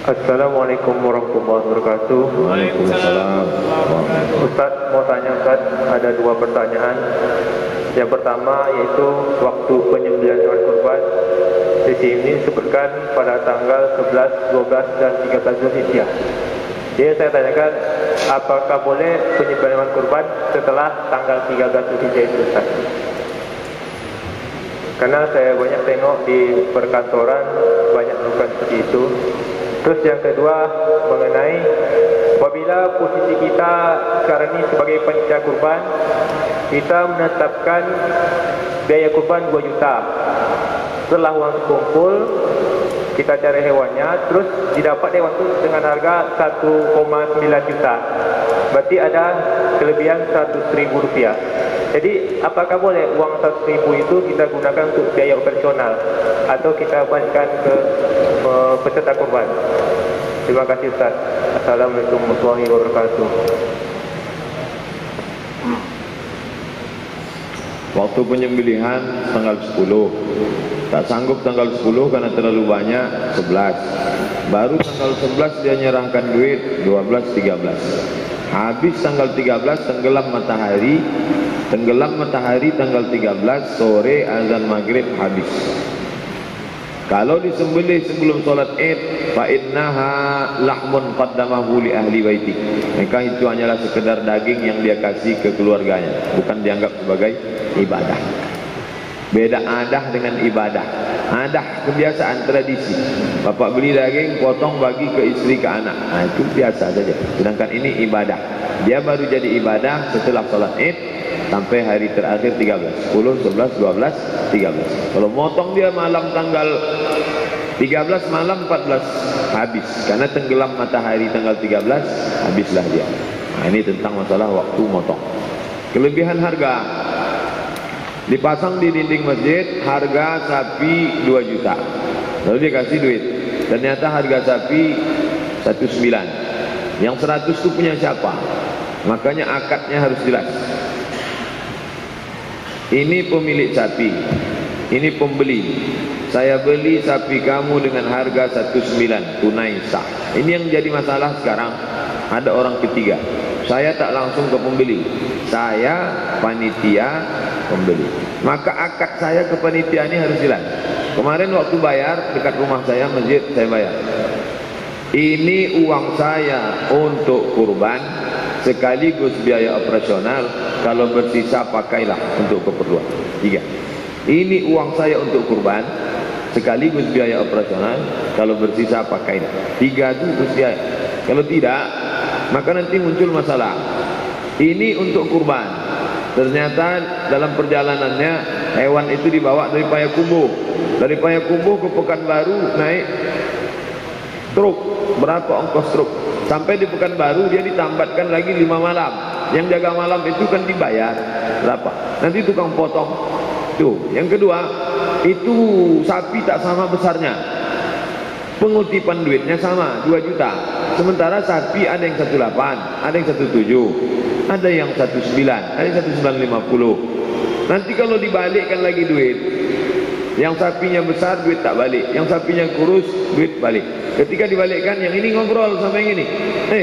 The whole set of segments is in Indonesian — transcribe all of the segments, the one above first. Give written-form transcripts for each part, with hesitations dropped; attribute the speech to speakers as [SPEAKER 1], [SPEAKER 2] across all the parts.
[SPEAKER 1] Assalamualaikum warahmatullahi wabarakatuh.
[SPEAKER 2] Waalaikumsalam.
[SPEAKER 1] Ustaz, mau tanya Ustaz, ada dua pertanyaan. Yang pertama yaitu waktu penyembelihan hewan kurban. Di sini disebutkan pada tanggal 11, 12 dan 13 Zulhijjah. Jadi saya tanyakan, apakah boleh penyembelihan hewan kurban setelah tanggal 13 Zulhijjah itu Ustaz? Karena saya banyak tengok di perkantoran banyak melakukan seperti itu. Terus yang kedua mengenai apabila posisi kita sekarang ini sebagai panitia kurban, kita menetapkan biaya kurban 2 juta. Setelah uang terkumpul, kita cari hewannya, terus didapat hewan itu dengan harga 1,9 juta. Berarti ada kelebihan 100.000 rupiah. Jadi apakah boleh uang 100.000 itu kita gunakan untuk biaya operasional atau kita bagikan ke peserta kurban? Terima kasih Ustaz. Assalamualaikum warahmatullahi wabarakatuh.
[SPEAKER 2] Waktu penyembelihan tanggal 10. Tak sanggup tanggal 10 karena terlalu banyak, 11. Baru tanggal 11 dia nyerahkan duit, 12, 13. Habis tanggal 13 tenggelam matahari. Tenggelam matahari tanggal 13 sore azan maghrib habis. Kalau disembelih sebelum solat Id, fa innaha lahmun qaddamahu li ahli baiti. Maka itu hanyalah sekedar daging yang dia kasih ke keluarganya, bukan dianggap sebagai ibadah. Beda adah dengan ibadah. Adah kebiasaan tradisi. Bapak beli daging, potong bagi ke istri ke anak. Nah, itu biasa saja. Sedangkan ini ibadah. Dia baru jadi ibadah setelah salat Id sampai hari terakhir 13, 10, 11, 12, 13. Kalau motong dia malam tanggal 13 malam 14 habis karena tenggelam matahari tanggal 13 habislah dia. Nah, ini tentang masalah waktu motong. Kelebihan harga. Dipasang di dinding masjid harga sapi 2 juta. Lalu dia kasih duit. Ternyata harga sapi 19. Yang 100 itu punya siapa? Makanya akadnya harus jelas. Ini pemilik sapi, ini pembeli. Saya beli sapi kamu dengan harga 19 tunai sah. Ini yang jadi masalah sekarang. Ada orang ketiga. Saya tak langsung ke pembeli. Saya panitia pembeli. Maka akad saya ke panitia ini harus jelas. Kemarin waktu bayar dekat rumah saya masjid saya bayar. Ini uang saya untuk kurban sekaligus biaya operasional. Kalau bersisa pakailah untuk keperluan. 3. Ini uang saya untuk kurban sekaligus biaya operasional. Kalau bersisa pakailah. 3 itu terus biaya. Kalau tidak, maka nanti muncul masalah. Ini untuk kurban. Ternyata dalam perjalanannya hewan itu dibawa dari Payakumbuh. Dari Payakumbuh ke Pekanbaru naik truk. Berapa ongkos truk? Sampai di Pekanbaru dia ditambatkan lagi 5 malam. Yang jaga malam itu kan dibayar berapa? Nanti tukang potong. Tuh. Yang kedua, itu sapi tak sama besarnya. Pengutipan duitnya sama 2 juta. Sementara sapi ada yang 18, ada yang 17, ada yang 19, ada yang 1950. Nanti kalau dibalikkan lagi duit, yang sapinya besar duit tak balik, yang sapinya kurus duit balik. Ketika dibalikkan yang ini ngobrol sama yang ini,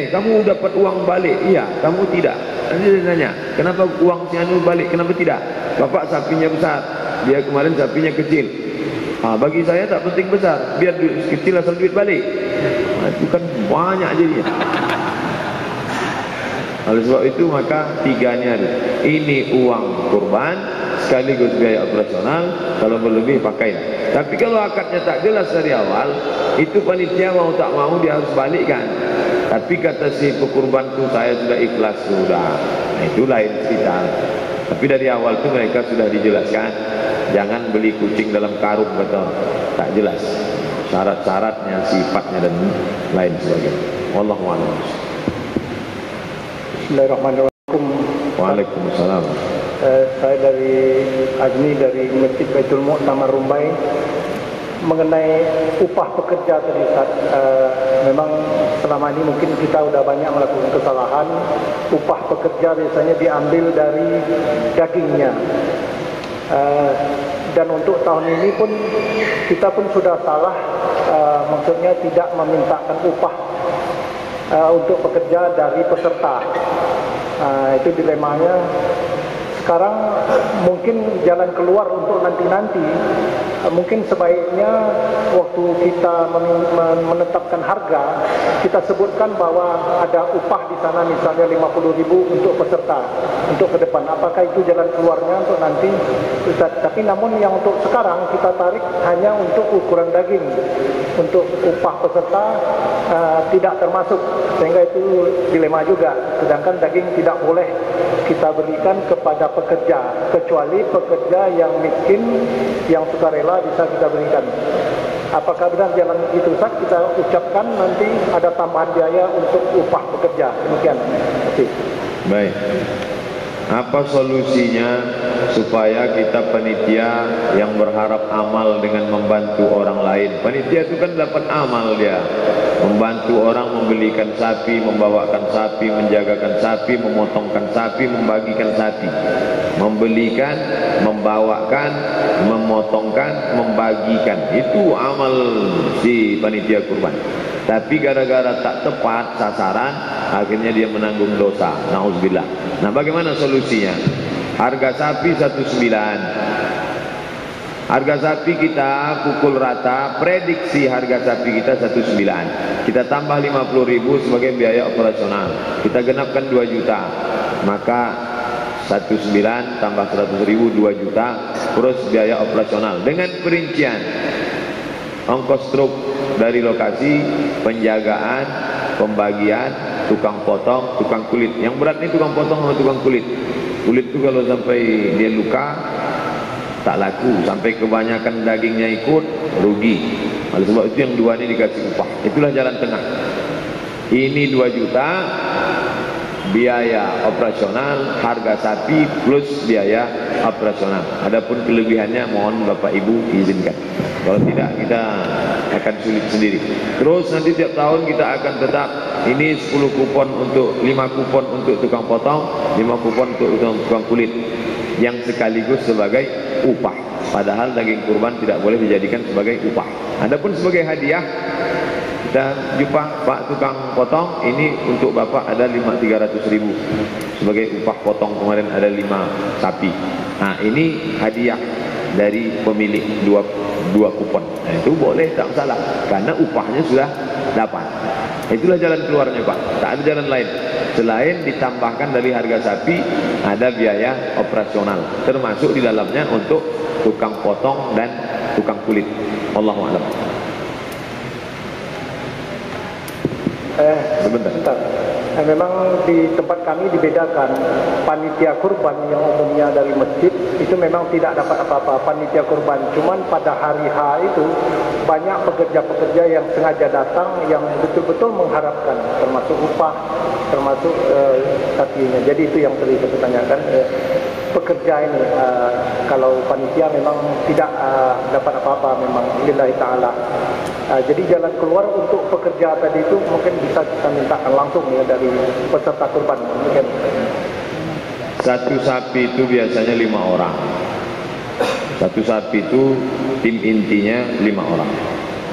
[SPEAKER 2] kamu dapat uang balik? Iya, kamu tidak. Nanti dia tanya, kenapa uang si anu balik, kenapa tidak? Bapak sapinya besar, dia kemarin sapinya kecil. Bagi saya tak penting besar, biar duit kecil asal duit balik. Itu kan banyak jadinya. Oleh sebab itu maka 3-nya ada. Ini uang kurban sekaligus biaya operasional. Kalau berlebih pakailah. Tapi kalau akadnya tak jelas dari awal, itu panitia mau tak mau dia harus balikkan. Tapi kata si pekurban itu saya sudah ikhlas sudah. Nah, itu lain cerita. Tapi dari awal itu mereka sudah dijelaskan, jangan beli kucing dalam karung, betul. Tak jelas syarat-syaratnya, sifatnya dan lain sebagainya. Wallahu a'lam.
[SPEAKER 3] Bismillahirrahmanirrahim.
[SPEAKER 2] Waalaikumsalam.
[SPEAKER 3] Saya dari Ajni, dari Masjid Baitul Mu'tamar Rumbai. Mengenai upah pekerja tadi Ustaz, memang selama ini mungkin kita sudah banyak melakukan kesalahan. Upah pekerja biasanya diambil dari dagingnya. Dan untuk tahun ini pun kita pun sudah salah, maksudnya tidak memintakan upah untuk pekerja dari peserta. Itu dilemanya. Sekarang mungkin jalan keluar untuk nanti-nanti, mungkin sebaiknya waktu kita menetapkan harga, kita sebutkan bahwa ada upah di sana misalnya 50.000 untuk peserta untuk ke depan. Apakah itu jalan keluarnya untuk nanti? Tapi namun yang untuk sekarang kita tarik hanya untuk ukuran daging. Untuk upah peserta tidak termasuk, sehingga itu dilema juga. Sedangkan daging tidak boleh kita berikan kepada pekerja, kecuali pekerja yang miskin, yang sukarela bisa kita berikan. Apakah benar jalan itu Ustaz? Kita ucapkan nanti ada tambahan biaya untuk upah pekerja. Demikian.
[SPEAKER 2] Baik. Apa solusinya supaya kita panitia yang berharap amal dengan membantu orang lain? Panitia itu kan dapat amal dia. Membantu orang membelikan sapi, membawakan sapi, menjagakan sapi, memotongkan sapi, membagikan sapi. Membelikan, membawakan, memotongkan, membagikan. Itu amal si panitia kurban. Tapi gara-gara tak tepat sasaran, akhirnya dia menanggung dosa. Nauzubillah. Nah, bagaimana solusinya? Harga sapi 19. Harga sapi kita pukul rata, prediksi harga sapi kita 19. Kita tambah 50.000 sebagai biaya operasional. Kita genapkan 2 juta. Maka 19 tambah 100.000 2 juta terus biaya operasional dengan perincian ongkos truk dari lokasi, penjagaan, pembagian, tukang potong, tukang kulit. Yang berat ini tukang potong sama tukang kulit. Kulit itu kalau sampai dia luka tak laku, sampai kebanyakan dagingnya ikut rugi. Oleh sebab itu yang dua ini dikasih upah. Itulah jalan tengah. Ini 2 juta biaya operasional, harga sapi plus biaya operasional. Adapun kelebihannya mohon Bapak Ibu izinkan. Kalau tidak kita akan sulit sendiri. Terus nanti tiap tahun kita akan tetap ini 10 kupon untuk 5 kupon untuk tukang potong, 5 kupon untuk tukang kulit yang sekaligus sebagai upah. Padahal daging kurban tidak boleh dijadikan sebagai upah. Adapun sebagai hadiah, kita jumpa Pak tukang potong, ini untuk Bapak ada 300.000 sebagai upah potong kemarin ada 5 sapi. Nah, ini hadiah dari pemilik dua kupon. Nah, itu boleh, tak salah, karena upahnya sudah dapat. Itulah jalan keluarnya Pak. Tak ada jalan lain selain ditambahkan dari harga sapi ada biaya operasional, termasuk di dalamnya untuk tukang potong dan tukang kulit. Wallahu a'lam.
[SPEAKER 3] Sebentar. Memang di tempat kami dibedakan. Panitia kurban yang umumnya dari masjid itu memang tidak dapat apa-apa. Panitia kurban, cuman pada hari H itu banyak pekerja-pekerja yang sengaja datang yang betul-betul mengharapkan, termasuk upah, termasuk sapinya. Jadi itu yang tadi saya tanyakan. Pekerja ini kalau panitia memang tidak dapat apa-apa, memang lillahi ta'ala. Jadi jalan keluar untuk pekerja tadi itu mungkin bisa kita mintakan langsung ya dari peserta kurban. Mungkin
[SPEAKER 2] satu sapi itu biasanya 5 orang. Satu sapi itu tim intinya 5 orang.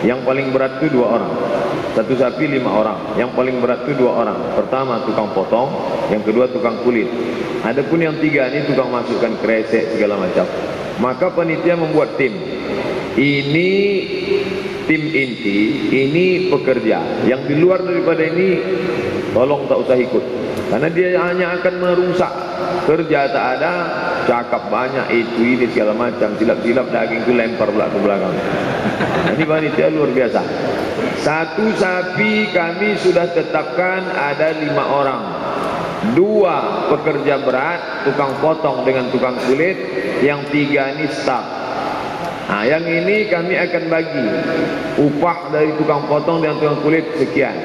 [SPEAKER 2] Yang paling berat itu 2 orang. Satu sapi 5 orang. Yang paling berat itu 2 orang. Pertama tukang potong, yang kedua tukang kulit. Adapun yang 3 ini tukang masukkan kresek segala macam. Maka panitia membuat tim. Ini tim inti, ini pekerja. Yang di luar daripada ini tolong tak usah ikut, karena dia hanya akan merusak. Kerja tak ada, cakap banyak, itu ini segala macam, silap-silap daging itu lempar pula ke belakang. Ini panitia luar biasa. Satu sapi kami sudah tetapkan ada 5 orang. 2 pekerja berat, tukang potong dengan tukang kulit, yang 3 ini staff. Nah, yang ini kami akan bagi upah dari tukang potong dan tukang kulit sekian.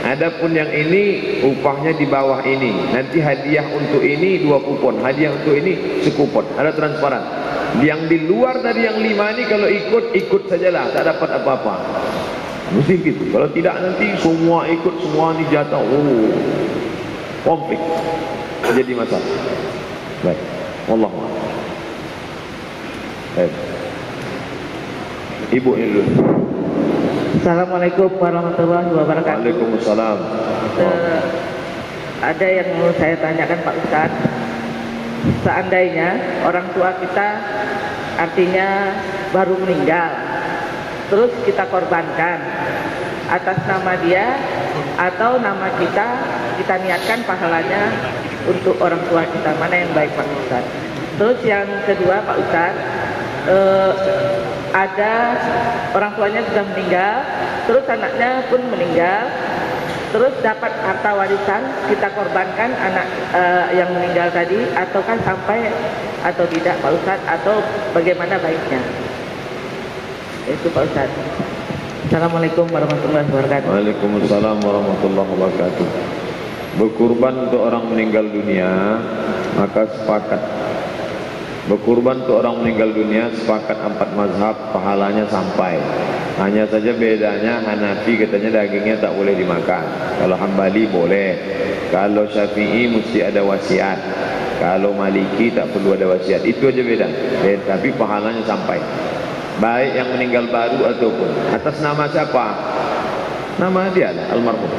[SPEAKER 2] Adapun yang ini upahnya di bawah ini. Nanti hadiah untuk ini 2 kupon, hadiah untuk ini sekupon. Ada transparan. Yang di luar dari yang 5 ini kalau ikut sajalah, tak dapat apa-apa. Mesti gitu. Kalau tidak nanti semua ikut, semua ini jatuh. Konflik. Jadi masalah. Baik. Wallahu a'lam. Baik. Ibu ini dulu.
[SPEAKER 4] Assalamualaikum warahmatullahi wabarakatuh.
[SPEAKER 2] Waalaikumsalam.
[SPEAKER 4] Ada yang mau saya tanyakan Pak Ustadz. Seandainya orang tua kita artinya baru meninggal, terus kita korbankan atas nama dia atau nama kita niatkan pahalanya untuk orang tua kita, mana yang baik Pak Ustadz? Terus yang kedua Pak Ustadz, ada orang tuanya sudah meninggal, terus anaknya pun meninggal, terus dapat harta warisan, kita korbankan anak yang meninggal tadi, ataukah sampai atau tidak Pak Ustadz, atau bagaimana baiknya? Itu Pak Ustadz. Assalamualaikum warahmatullahi wabarakatuh.
[SPEAKER 2] Waalaikumsalam warahmatullahi wabarakatuh. Berkurban untuk orang meninggal dunia, maka sepakat. Berkurban untuk orang meninggal dunia sepakat 4 mazhab, pahalanya sampai. Hanya saja bedanya Hanafi katanya dagingnya tak boleh dimakan. Kalau Hambali boleh. Kalau Syafi'i mesti ada wasiat. Kalau Maliki tak perlu ada wasiat. Itu aja beda. Tapi pahalanya sampai. Baik yang meninggal baru ataupun atas nama siapa? Nama dia lah, almarhum.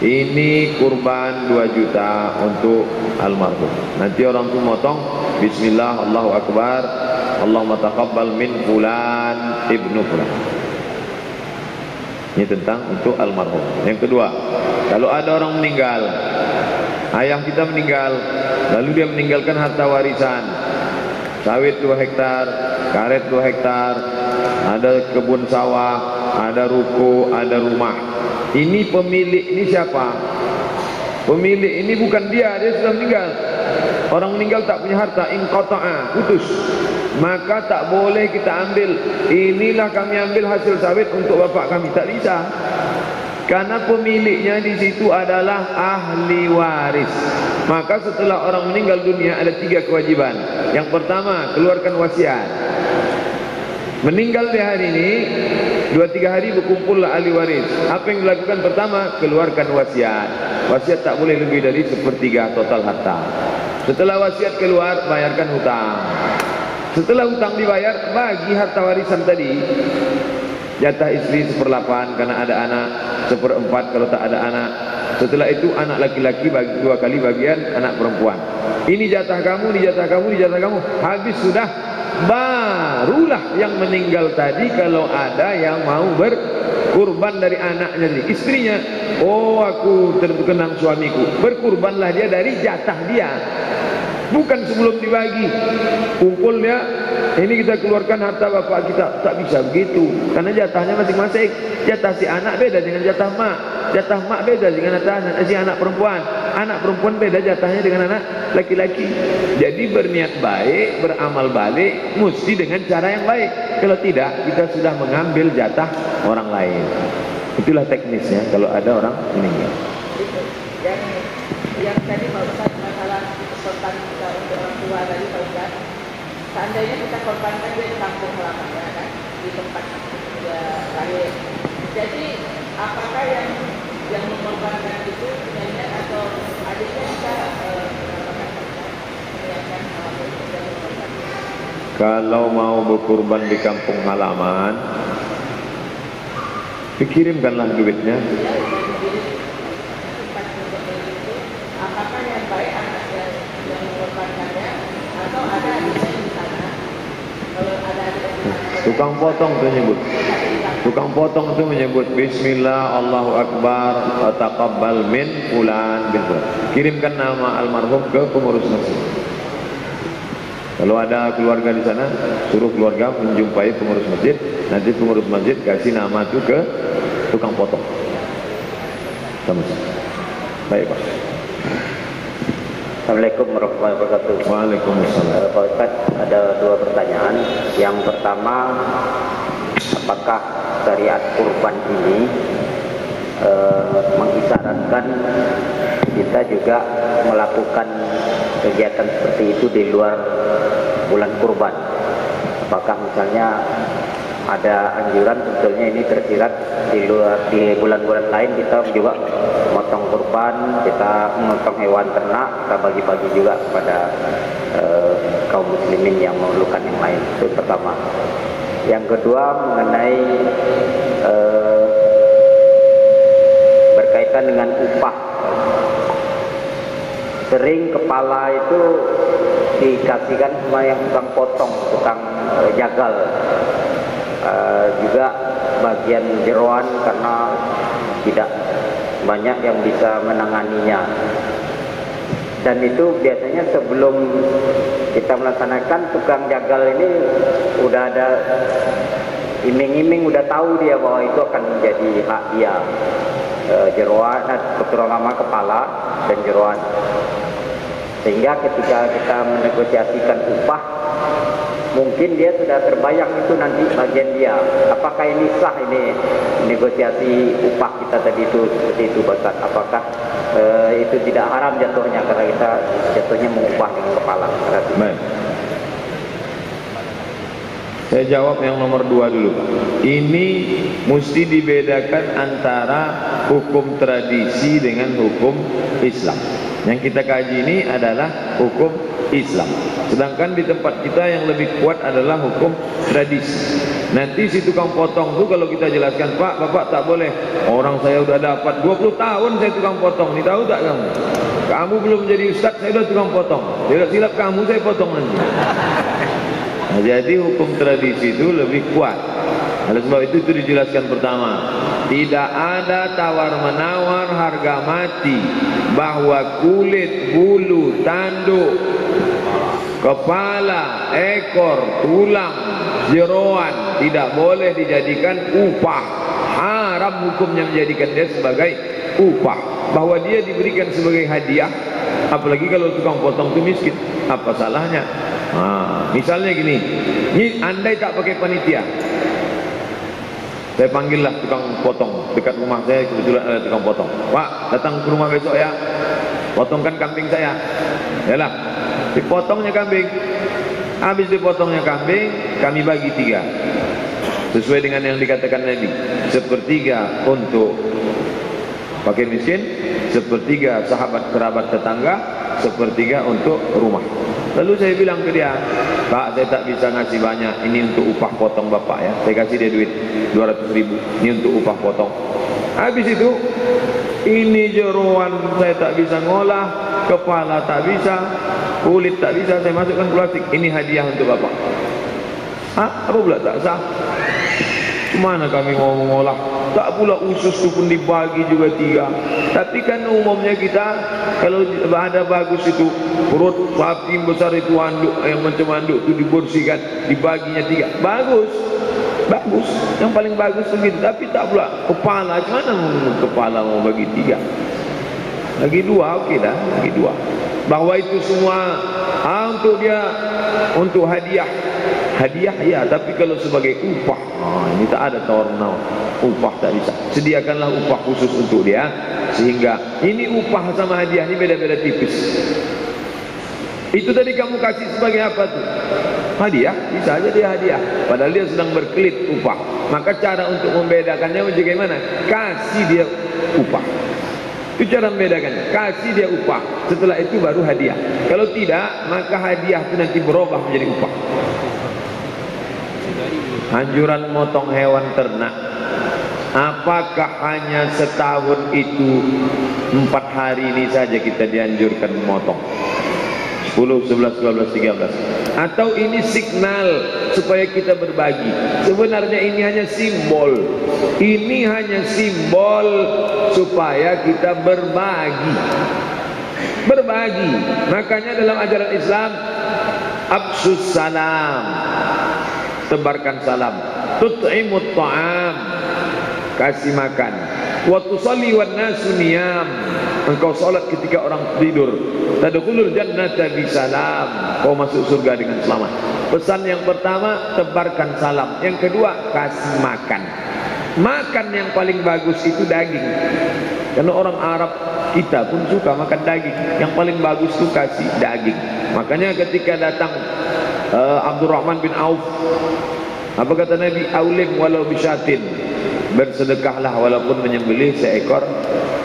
[SPEAKER 2] Ini kurban 2 juta untuk almarhum. Nanti orang tu motong bismillah, Allahu Akbar, Allahumma taqabbal min fulan ibnu fulan. Ini tentang untuk almarhum. Yang kedua, kalau ada orang meninggal, ayah kita meninggal, lalu dia meninggalkan harta warisan, sawit 2 hektar, karet 2 hektar, ada kebun sawah, ada ruko, ada rumah. Ini pemilik ini siapa? Pemilik ini bukan dia sudah meninggal. Orang meninggal tak punya harta, inqata'a, putus. Maka tak boleh kita ambil. Inilah kami ambil hasil sawit untuk bapak kami, tak bisa. Karena pemiliknya di situ adalah ahli waris. Maka setelah orang meninggal dunia ada 3 kewajiban. Yang pertama, keluarkan wasiat. Meninggal di hari ini 2-3 hari berkumpullah ahli waris. Apa yang dilakukan? Pertama, keluarkan wasiat. Wasiat tak boleh lebih dari 1/3 total harta. Setelah wasiat keluar, bayarkan hutang. Setelah hutang dibayar, bagi harta warisan tadi. Jatah istri 1/8 karena ada anak, 1/4 kalau tak ada anak. Setelah itu anak laki-laki bagi 2 kali bagian anak perempuan. Ini jatah kamu, ini jatah kamu, ini jatah kamu. Habis sudah, barulah yang meninggal tadi kalau ada yang mau berkurban dari anaknya tadi, istrinya. Oh, aku terkenang suamiku, berkurbanlah dia dari jatah dia, bukan sebelum dibagi. Kumpul dia, ini kita keluarkan harta bapak kita, tak bisa begitu, karena jatahnya masing-masing. Jatah si anak beda dengan jatah mak, jatah mak beda dengan jatah si anak perempuan, anak perempuan beda jatahnya dengan anak laki-laki. Jadi berniat baik, beramal balik, mesti dengan cara yang baik. Kalau tidak, kita sudah mengambil jatah orang lain. Itulah teknisnya kalau ada orang meninggal.
[SPEAKER 4] Yang tadi Pak Ustadz, masalah korban kita untuk orang tua tadi Pak Ustadz, seandainya kita korbankan dia di kampung halamannya kan, di tempat dia lahir. Jadi apakah yang mengorbankan itu punyanya atau adiknya bisa menyiapkan hal itu dan mengorbankan?
[SPEAKER 2] Kalau mau berkurban di kampung halaman, dikirimkanlah duitnya.
[SPEAKER 4] Apakah yang baik anak yang mengorbankannya atau ada adiknya di sana? Kalau ada adiknya di sana,
[SPEAKER 2] Tukang potong itu menyebut. Tukang potong itu menyebut bismillah, Allahu Akbar, taqabbal min fulan bin fulan. Kirimkan nama almarhum ke pengurus masjid. Kalau ada keluarga di sana, suruh keluarga menjumpai pengurus masjid. Nanti pengurus masjid kasih nama itu ke tukang potong. Sama-sama. Baik Pak.
[SPEAKER 5] Assalamualaikum warahmatullahi wabarakatuh.
[SPEAKER 2] Waalaikumsalam.
[SPEAKER 5] Pak Ustadz, ada 2 pertanyaan. Yang pertama, apakah syariat kurban ini mengisyaratkan kita juga melakukan kegiatan seperti itu di luar bulan kurban? Apakah misalnya ada anjuran sebetulnya ini tersirat di luar, di bulan-bulan lain kita juga potong kurban, kita memotong hewan ternak, kita bagi-bagi juga kepada kaum muslimin yang memerlukan yang lain. Itu pertama. Yang kedua mengenai berkaitan dengan upah. Sering kepala itu dikasihkan sama yang tukang potong, tukang jagal. Juga bagian jeroan karena tidak banyak yang bisa menanganinya. Dan itu biasanya sebelum kita melaksanakan, tukang jagal ini udah ada iming-iming, udah tahu dia bahwa itu akan menjadi hak dia, jeroan, terutama kepala dan jeroan. Sehingga ketika kita menegosiasikan upah, mungkin dia sudah terbayang itu nanti bagian dia. Apakah ini sah, ini negosiasi upah kita tadi itu seperti itu, Pak Ustaz? Apakah itu tidak haram jatuhnya karena kita jatuhnya mengupah dengan kepala?
[SPEAKER 2] Baik. Saya jawab yang nomor 2 dulu, Pak. Ini mesti dibedakan antara hukum tradisi dengan hukum Islam. Yang kita kaji ini adalah hukum Islam. Sedangkan di tempat kita yang lebih kuat adalah hukum tradisi. Nanti si tukang potong itu kalau kita jelaskan, Pak, Bapak tak boleh. Orang saya udah dapat 20 tahun saya tukang potong. Ini tahu tak kamu? Kamu belum jadi ustaz, saya udah tukang potong. Silap kamu, saya potong nanti. Nah, jadi hukum tradisi itu lebih kuat. Oleh sebab itu dijelaskan pertama, tidak ada tawar-menawar harga mati, bahwa kulit, bulu, tanduk, kepala, ekor, tulang, jeroan tidak boleh dijadikan upah. Haram hukumnya menjadikan dia sebagai upah. Bahwa dia diberikan sebagai hadiah, apalagi kalau tukang potong itu miskin, apa salahnya? Misalnya gini, ini andai tak pakai panitia, saya panggillah tukang potong dekat rumah saya, kebetulan ada tukang potong. Pak, datang ke rumah besok ya, potongkan kambing saya. Yalah, dipotongnya kambing. Habis dipotongnya kambing, kami bagi 3, sesuai dengan yang dikatakan Nabi. 1/3 untuk fakir miskin, 1/3 sahabat kerabat tetangga, 1/3 untuk rumah. Lalu saya bilang ke dia, Pak, saya tak bisa ngasih banyak, ini untuk upah potong Bapak ya. Saya kasih dia duit 200.000, ini untuk upah potong. Habis itu, ini jeroan saya tak bisa ngolah, kepala tak bisa, kulit tak bisa, saya masukkan plastik. Ini hadiah untuk Bapak. Hah? Apa pula tak sah? Kemana kami mau mengolah? Tak pula usus itu pun dibagi juga 3. Tapi kan umumnya kita, kalau ada bagus itu, perut sapi besar itu, anduk, yang macam anduk itu dibersihkan, dibaginya 3. Bagus, bagus. Yang paling bagus begitu. Tapi tak pula kepala, gimana kepala mau bagi 3? Lagi 2, okey dah, lagi 2. Bahwa itu semua untuk dia, untuk hadiah. Hadiah ya, tapi kalau sebagai upah, ini tak ada tawar-menawar. Upah tak bisa. Sediakanlah upah khusus untuk dia, sehingga ini upah sama hadiah ini beda-beda tipis. Itu tadi kamu kasih sebagai apa tuh? Hadiah, bisa aja dia hadiah, padahal dia sedang berkelit upah. Maka cara untuk membedakannya bagaimana? Kasih dia upah. Itu cara membedakannya. Kasih dia upah, setelah itu baru hadiah. Kalau tidak, maka hadiah itu nanti berubah menjadi upah. Anjuran motong hewan ternak, apakah hanya setahun itu 4 hari ini saja kita dianjurkan memotong? 10, 11, 12, 13. Atau ini signal supaya kita berbagi? Sebenarnya ini hanya simbol. Ini hanya simbol supaya kita berbagi. Berbagi. Makanya dalam ajaran Islam, afsus salam, tebarkan salam. Tut'imut ta'am, kasih makan. Wa tusalli wan nasu niyam, engkau salat ketika orang tidur. Tadkhulul jannata bisalam, kau masuk surga dengan selamat. Pesan yang pertama, tebarkan salam. Yang kedua, kasih makan. Makan yang paling bagus itu daging. Karena orang Arab kita pun suka makan daging. Yang paling bagus itu kasih daging. Makanya ketika datang Abdurrahman bin Auf, apa kata Nabi? Aulim walau bisyatin, bersedekahlah walaupun menyembelih seekor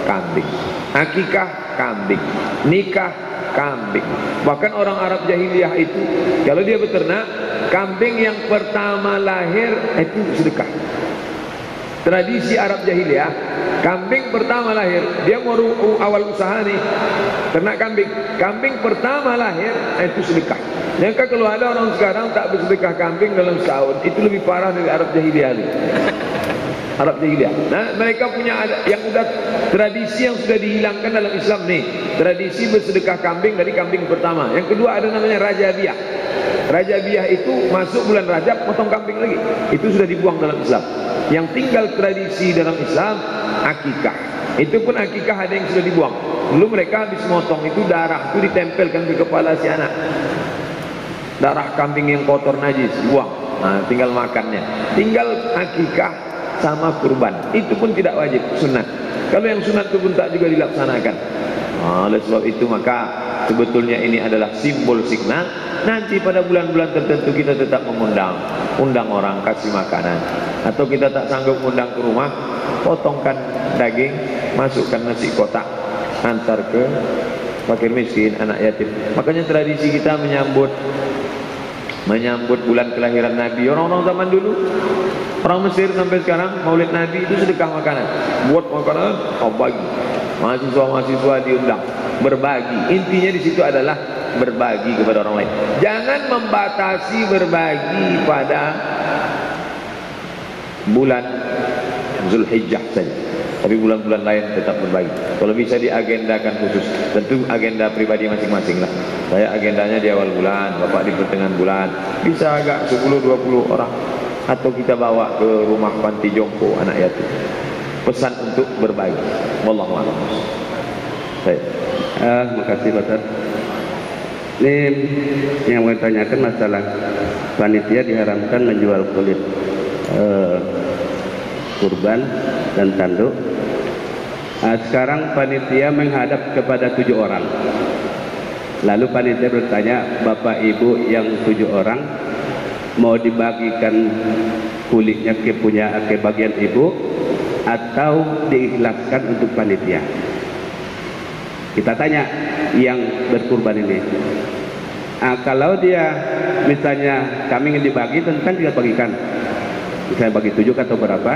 [SPEAKER 2] kambing. Akikah kambing, nikah kambing. Bahkan orang Arab jahiliyah itu kalau dia beternak, kambing yang pertama lahir itu sedekah. Tradisi Arab jahiliyah, kambing pertama lahir, dia mau awal usaha nih, ternak kambing. Kambing pertama lahir itu sedekah. Maka kalau ada orang sekarang tak bersedekah kambing dalam setahun, itu lebih parah dari Arab jahiliyah nih. Arab jahiliyah. Nah, mereka punya yang udah tradisi yang sudah dihilangkan dalam Islam nih. Tradisi bersedekah kambing dari kambing pertama. Yang kedua ada namanya Rajabiyah. Rajabiyah itu masuk bulan Rajab potong kambing lagi. Itu sudah dibuang dalam Islam. Yang tinggal tradisi dalam Islam akikah. Itu pun akikah ada yang sudah dibuang. Dulu mereka habis motong itu darah itu ditempelkan di kepala si anak. Darah kambing yang kotor najis buang. Nah, tinggal makannya. Tinggal akikah sama kurban. Itu pun tidak wajib, sunat. Kalau yang sunat itu pun tak juga dilaksanakan. Oleh sebab itu maka sebetulnya ini adalah simbol signal. Nanti pada bulan-bulan tertentu kita tetap undang orang kasih makanan. Atau kita tak sanggup undang ke rumah, potongkan daging, masukkan nasi kotak, antar ke fakir miskin, anak yatim. Makanya tradisi kita menyambut bulan kelahiran Nabi. Orang-orang zaman dulu, orang Mesir sampai sekarang Maulid Nabi itu sedekah makanan. Buat makanan, bagi. Mahasiswa-mahasiswa diundang, berbagi. Intinya di situ adalah berbagi kepada orang lain. Jangan membatasi berbagi pada bulan Zulhijjah saja, tapi bulan-bulan lain tetap berbagi. Kalau bisa diagendakan khusus, tentu agenda pribadi masing-masing lah. Saya agendanya di awal bulan, bapak di pertengahan bulan, bisa agak 10-20 orang, atau kita bawa ke rumah panti jompo anak yatim. Pesan untuk berbagi. Wallahu a'lam. Baik.
[SPEAKER 6] Makasih Pak Ustaz. Ini yang mau tanyakan masalah panitia diharamkan menjual kulit kurban dan tanduk. Sekarang panitia menghadap kepada 7 orang. Lalu panitia bertanya, Bapak Ibu yang 7 orang mau dibagikan kulitnya ke bagian ibu atau diikhlaskan untuk panitia? Kita tanya yang berkurban ini, kalau dia misalnya kami ingin dibagi, tentu kan kita bagikan, misalnya bagi 7 atau berapa.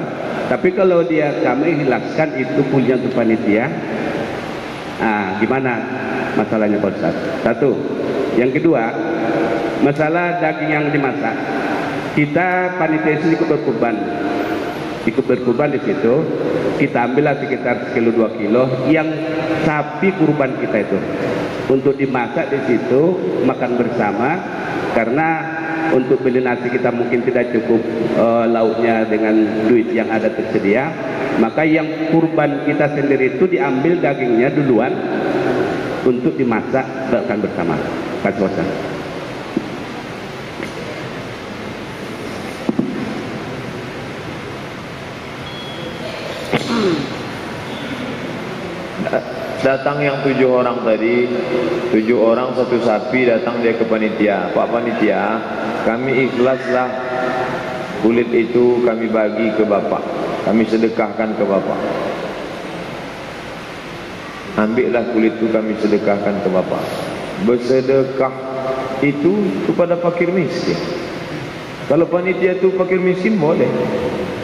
[SPEAKER 6] Tapi kalau dia kami ikhlaskan itu kulitnya untuk panitia, gimana masalahnya Pak Ustaz? Satu. Yang kedua, masalah daging yang dimasak. Kita panitia itu ikut berkurban di situ, kita ambillah sekitar 1-2 kilo yang sapi kurban kita itu untuk dimasak di situ, makan bersama. Karena untuk beli nasi kita mungkin tidak cukup lauknya dengan duit yang ada tersedia, maka yang kurban kita sendiri itu diambil dagingnya duluan untuk dimasak makan bersama. Kasih.
[SPEAKER 2] Datang yang 7 orang tadi, 7 orang 1 sapi, datang dia ke panitia. Pak panitia, kami ikhlaslah kulit itu kami bagi ke bapak, kami sedekahkan ke bapak. Ambillah kulit itu kami sedekahkan ke bapak. Bersedekah itu kepada fakir miskin. Kalau panitia itu fakir miskin boleh,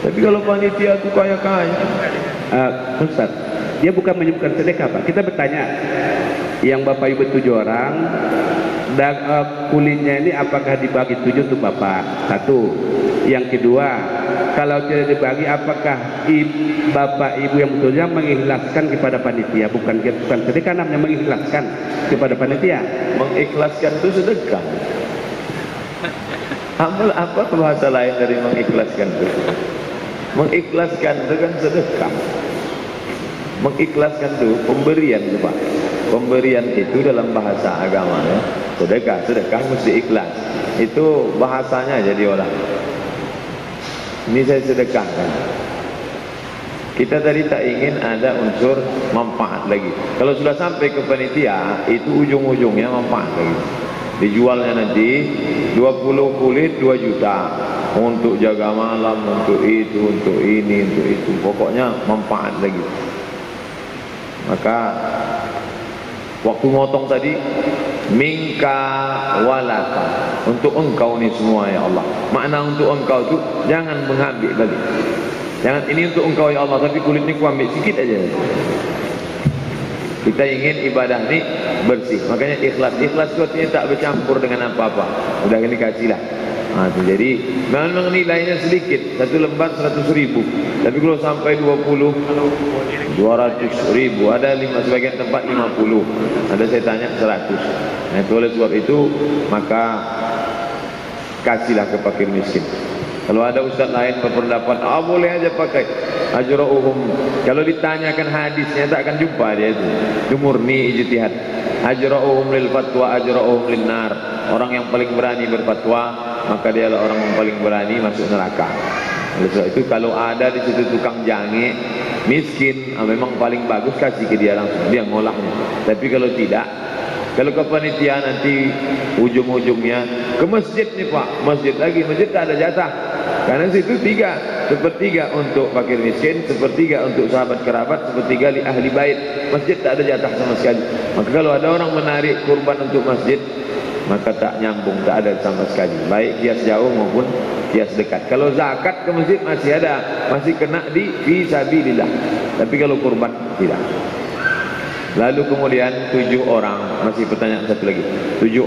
[SPEAKER 2] tapi kalau panitia itu kaya-kaya,
[SPEAKER 6] Ustaz, dia bukan menyebutkan sedekah Pak. Kita bertanya, yang Bapak Ibu 7 orang, dan kulitnya ini apakah dibagi 7 untuk Bapak? Satu. Yang kedua, kalau tidak dibagi, apakah Bapak Ibu yang betulnya mengikhlaskan kepada panitia? Bukan sedekah, namanya mengikhlaskan kepada panitia.
[SPEAKER 2] Mengikhlaskan itu sedekah. Amal apa bahasa lain dari mengikhlaskan itu? Mengikhlaskan itu kan sedekah. Mengikhlaskan itu pemberian itu Pak. Pemberian itu dalam bahasa agama ya. Sedekah mesti ikhlas. Itu bahasanya jadi orang. Ini saya sedekahkan. Kita tadi tak ingin ada unsur manfaat lagi. Kalau sudah sampai ke panitia, itu ujung-ujungnya manfaat lagi. Dijualnya nanti 20 kulit 2 juta. untuk jaga malam, untuk itu, untuk ini, untuk itu. Pokoknya manfaat lagi. Maka waktu motong tadi, minka walaka, untuk engkau ni semua ya Allah. Makna untuk engkau tu jangan mengambil lagi. Jangan ini untuk engkau ya Allah, tapi kulit ni ku ambil sikit aja. Kita ingin ibadah ni bersih. Makanya ikhlas. Ikhlas itu artinya tak bercampur dengan apa-apa. Udah ini kasihlah. Jadi memang nilainya sedikit. Satu lembar 100.000. Tapi kalau sampai 20, 200.000. Ada sebagian tempat 50. Ada saya tanya 100. Nah, itu oleh sebab itu maka kasihlah ke fakir miskin. Kalau ada ustaz lain berpendapat, boleh aja pakai ajra'uhum. Kalau ditanyakan hadisnya tak akan jumpa dia itu. Itu murni ijtihad. Ajra'uhum lil fatwa, ajra'uhum lin nar. Orang yang paling berani berfatwa, maka dia adalah orang yang paling berani masuk neraka. Oleh sebab itu kalau ada di situ tukang jange miskin, memang paling bagus kasih ke dia langsung, dia ngolahnya. Tapi kalau tidak, kalau ke panitia nanti ujung-ujungnya ke masjid nih Pak, masjid lagi, masjid tak ada jatah. Karena situ 3, sepertiga untuk fakir miskin, sepertiga untuk sahabat kerabat, sepertiga li ahli bait. Masjid tak ada jatah sama sekali. Maka kalau ada orang menarik kurban untuk masjid, maka tak nyambung, tak ada sama sekali. Baik kias jauh maupun kias dekat. Kalau zakat ke masjid masih ada, masih kena di fisabilillah. Tapi kalau kurban tidak. Lalu kemudian 7 orang, masih pertanyaan satu lagi. 7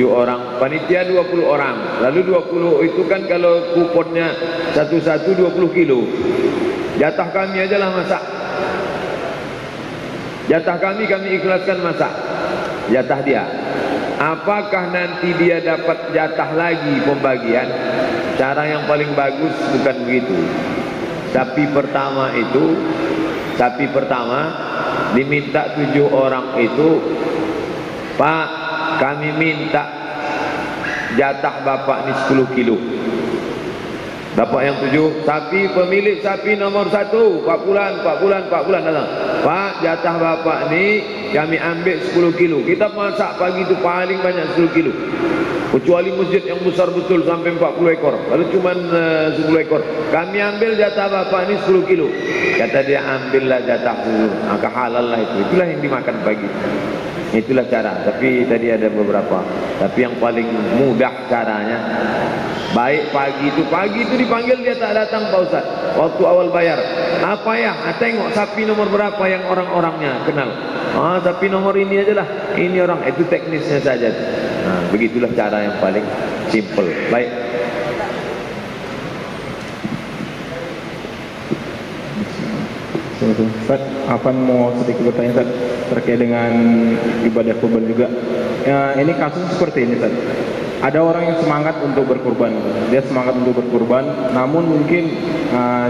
[SPEAKER 2] orang, panitia 20 orang. Lalu 20 itu kan kalau kuponnya satu-satu 20 kilo. Jatah kami aja lah masak. Jatah kami ikhlaskan masak. Jatah dia. Apakah nanti dia dapat jatah lagi pembagian? Cara yang paling bagus bukan begitu. Sapi pertama diminta 7 orang itu, Pak, kami minta jatah bapak ni 10 kilo. Bapak yang 7, pemilik sapi nomor 1, Pak Bulan datang. Pak, jatah bapak ni kami ambil 10 kilo. Kita masak pagi itu paling banyak 10 kilo. Kecuali masjid yang besar betul sampai 40 ekor. Lalu cuma 10 ekor. Kami ambil jatah bapak ni 10 kilo. Kata dia, ambillah jatah dulu. Maka halal lah itu. Itulah yang dimakan pagi. Itulah cara. Tapi tadi ada beberapa. Tapi yang paling mudah caranya, baik pagi itu dipanggil dia tak datang Pak Ustaz. Waktu awal bayar, apa ya? Tengok sapi nomor berapa yang orang-orangnya kenal. Sapi nomor ini aja lah. Ini orang, itu teknisnya saja. Begitulah cara yang paling simple. Baik.
[SPEAKER 1] Ustaz, apa mau sedikit bertanya Ustaz terkait dengan ibadah kurban juga. Ini kasus seperti ini Ustaz. Ada orang yang semangat untuk berkurban, dia semangat untuk berkurban, namun mungkin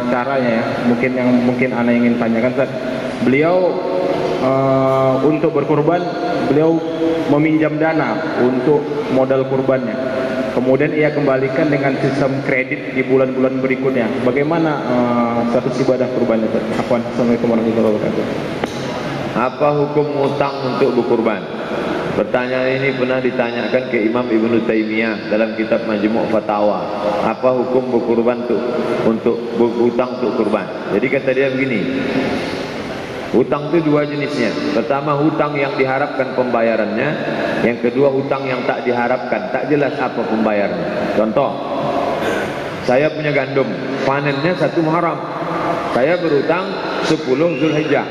[SPEAKER 1] caranya ya, mungkin ana ingin tanyakan Ustaz. Beliau untuk berkurban, beliau meminjam dana untuk modal kurbannya. Kemudian ia kembalikan dengan sistem kredit di bulan-bulan berikutnya. Bagaimana status ibadah kurbannya? Assalamualaikum warahmatullahi wabarakatuh.
[SPEAKER 2] Apa hukum utang untuk berkurban? Pertanyaan ini pernah ditanyakan ke Imam Ibnu Taimiyah dalam kitab Majmu' Fatawa. Apa hukum berkurban untuk berhutang untuk kurban? Jadi kata dia begini. Hutang itu 2 jenisnya. Pertama, hutang yang diharapkan pembayarannya. Yang kedua, hutang yang tak diharapkan, tak jelas apa pembayarannya. Contoh, saya punya gandum, panennya 1 Muharram. Saya berhutang 10 Zulhijjah.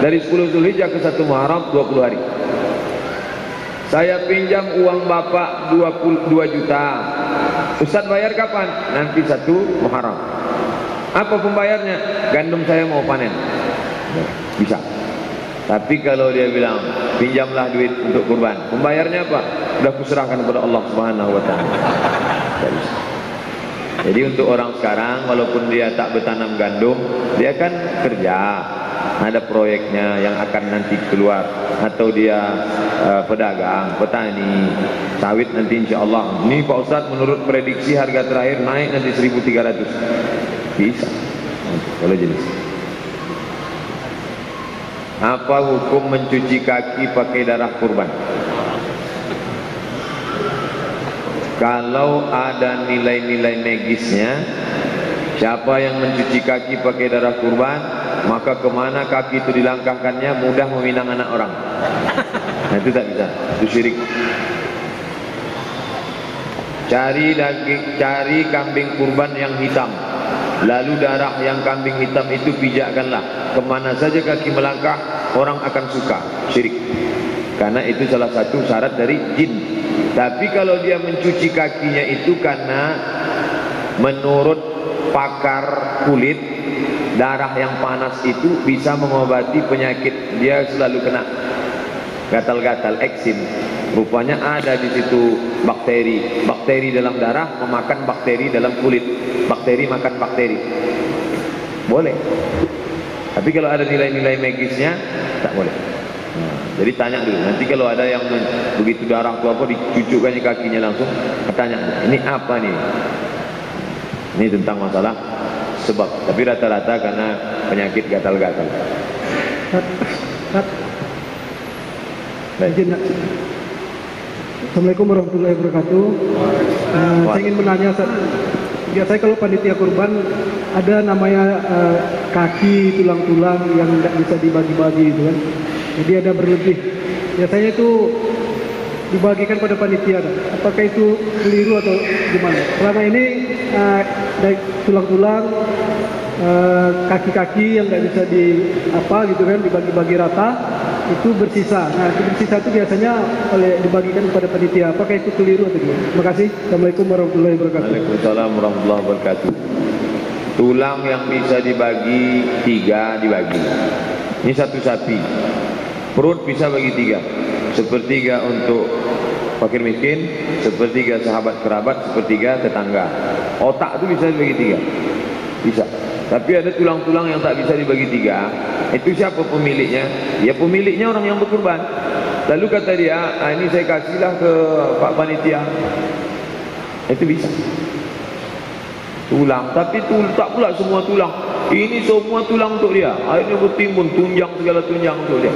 [SPEAKER 2] Dari 10 Zulhijjah ke 1 Muharram 20 hari. Saya pinjam uang bapak 22 juta. Ustaz bayar kapan? Nanti 1 Muharram. Apa pembayarnya? Gandum saya mau panen. Bisa. Tapi kalau dia bilang pinjamlah duit untuk kurban, pembayarnya apa? Sudah kuserahkan kepada Allah Subhanahu wa taala. Jadi untuk orang sekarang, walaupun dia tak bertanam gandum, dia kan kerja, ada proyeknya yang akan nanti keluar, atau dia pedagang, petani, sawit nanti insya Allah. Ini Pak Ustadz menurut prediksi harga terakhir naik nanti 1.300. Bisa. Kalau jenis. Apa hukum mencuci kaki pakai darah kurban? kalau ada nilai-nilai magisnya, siapa yang mencuci kaki pakai darah kurban, maka kemana kaki itu dilangkahkannya mudah meminang anak orang. Nah, itu tak bisa, itu syirik. Cari kambing kurban yang hitam, lalu darah yang kambing hitam itu pijakkanlah. Kemana saja kaki melangkah, orang akan suka. Syirik. Karena itu salah satu syarat dari jin. Tapi kalau dia mencuci kakinya itu karena menurut pakar kulit, darah yang panas itu bisa mengobati penyakit. Dia selalu kena gatal-gatal, eksim. Rupanya ada di situ bakteri. Bakteri dalam darah memakan bakteri dalam kulit. Bakteri makan bakteri. Boleh. Tapi kalau ada nilai-nilai magisnya, tak boleh. Nah, jadi tanya dulu. Nanti kalau ada yang begitu darah itu apa, dicucukkannya kakinya langsung, tanya, ini apa nih? Ini tentang masalah sebab. Tapi rata-rata karena penyakit gatal-gatal.
[SPEAKER 7] Assalamualaikum warahmatullahi wabarakatuh. Saya ingin menanya, biasanya kalau panitia kurban ada namanya kaki, tulang-tulang yang tidak bisa dibagi-bagi itu kan. Jadi ada berlebih. Biasanya itu dibagikan pada panitia. Apakah itu keliru atau gimana? Selama ini dari tulang-tulang, kaki-kaki yang tidak bisa gitu kan, dibagi-bagi rata, itu bersisa. Nah, itu bersisa itu biasanya dibagikan kepada panitia. Apakah itu keliru atau gimana? Terima kasih. Assalamualaikum warahmatullahi wabarakatuh.
[SPEAKER 2] Waalaikumsalam warahmatullahi wabarakatuh. Tulang yang bisa dibagi 3 dibagi. Ini satu sapi. Perut bisa bagi 3. Sepertiga untuk fakir miskin, sepertiga sahabat kerabat, sepertiga tetangga. Otak itu bisa dibagi 3. Bisa. Tapi ada tulang-tulang yang tak bisa dibagi 3. Itu siapa pemiliknya? Ya pemiliknya orang yang berkurban. Lalu kata dia, ini saya kasihlah ke Pak Panitia. Itu bisa. Tulang, tapi tak pula semua tulang. Ini semua tulang untuk dia. Akhirnya bertimbun, tunjang segala tunjang untuk dia.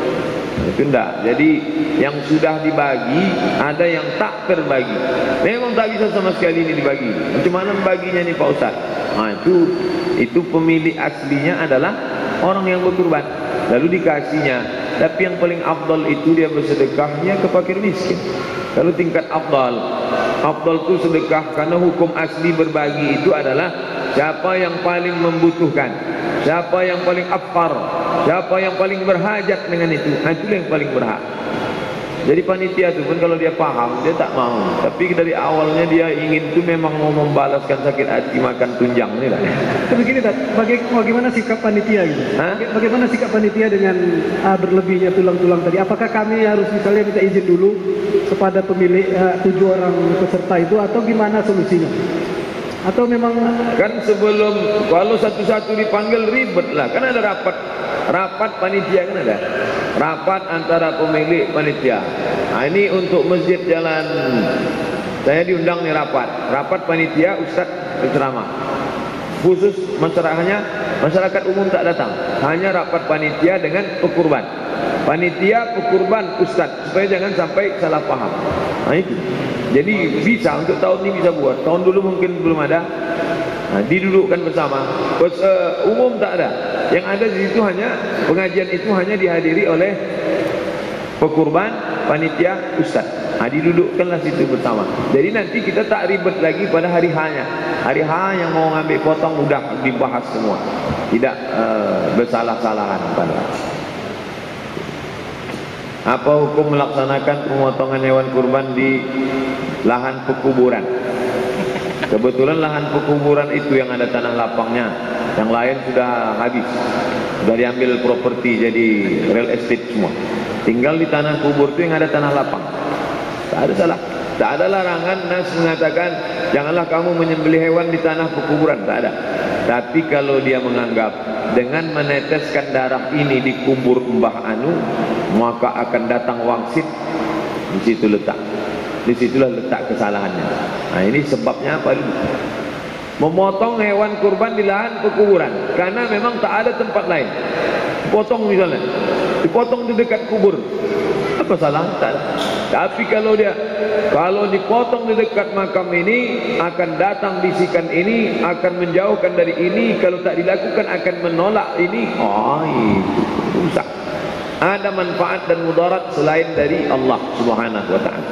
[SPEAKER 2] Itu enggak. Jadi yang sudah dibagi, ada yang tak terbagi. Memang tak bisa sama sekali ini dibagi. Macam mana membaginya nih Pak Ustaz? Nah, itu pemilik aslinya adalah orang yang berkurban. Lalu dikasihnya. Tapi yang paling afdal itu dia bersedekahnya ke fakir miskin. Kalau tingkat afdal itu sedekah, karena hukum asli berbagi itu adalah siapa yang paling membutuhkan, siapa yang paling afkar, siapa yang paling berhajat dengan itu, itulah yang paling berhak. Jadi panitia itu pun kalau dia paham, dia tak mau. Tapi dari awalnya dia ingin itu memang mau membalaskan sakit hati makan tunjang ni lah.
[SPEAKER 7] Begini, bagaimana sikap panitia gitu? Bagaimana sikap panitia dengan berlebihnya tulang-tulang tadi? Apakah kami harus misalnya minta izin dulu kepada pemilik 7 orang peserta itu, atau gimana solusinya? Atau memang
[SPEAKER 2] kan sebelum, kalau satu-satu dipanggil ribet lah, kan ada rapat panitia, kan ada rapat antara pemilik panitia. Nah, ini untuk masjid jalan, saya diundang nih rapat panitia, ustaz berceramah khusus, masyarakat umum tak datang, hanya rapat panitia dengan pekurban, panitia, pekurban, ustaz, supaya jangan sampai salah paham. Nah itu, jadi bisa untuk tahun ini bisa buat, tahun dulu mungkin belum ada. Nah, didudukkan bersama. Umum tak ada. Yang ada di situ hanya pengajian itu hanya dihadiri oleh pekurban, panitia, ustaz. Nah, didudukkanlah situ bersama. Jadi nanti kita tak ribet lagi pada hari H-nya. Hari H yang mau ngambil potong udah dibahas semua. Tidak bersalah-salahan pada. Apa hukum melaksanakan pemotongan hewan kurban di lahan pekuburan? Kebetulan lahan pekuburan itu yang ada tanah lapangnya, yang lain sudah habis, sudah diambil properti jadi real estate semua. Tinggal di tanah kubur itu yang ada tanah lapang. Tak ada salah, tak ada larangan. Nas mengatakan janganlah kamu menyembelih hewan di tanah pekuburan, tak ada. Tapi kalau dia menganggap dengan meneteskan darah ini di kubur Mbah Anu, maka akan datang wangsit, di situ letak. Disitulah letak kesalahannya. Nah, ini sebabnya apa? Memotong hewan kurban di lahan pekuburan karena memang tak ada tempat lain. Potong misalnya, dipotong di dekat kubur. Apa salah? Tapi kalau dipotong di dekat makam ini, akan datang bisikan ini, akan menjauhkan dari ini. Kalau tak dilakukan akan menolak ini. Itu rusak. Ada manfaat dan mudarat selain dari Allah Subhanahu wa ta'ala.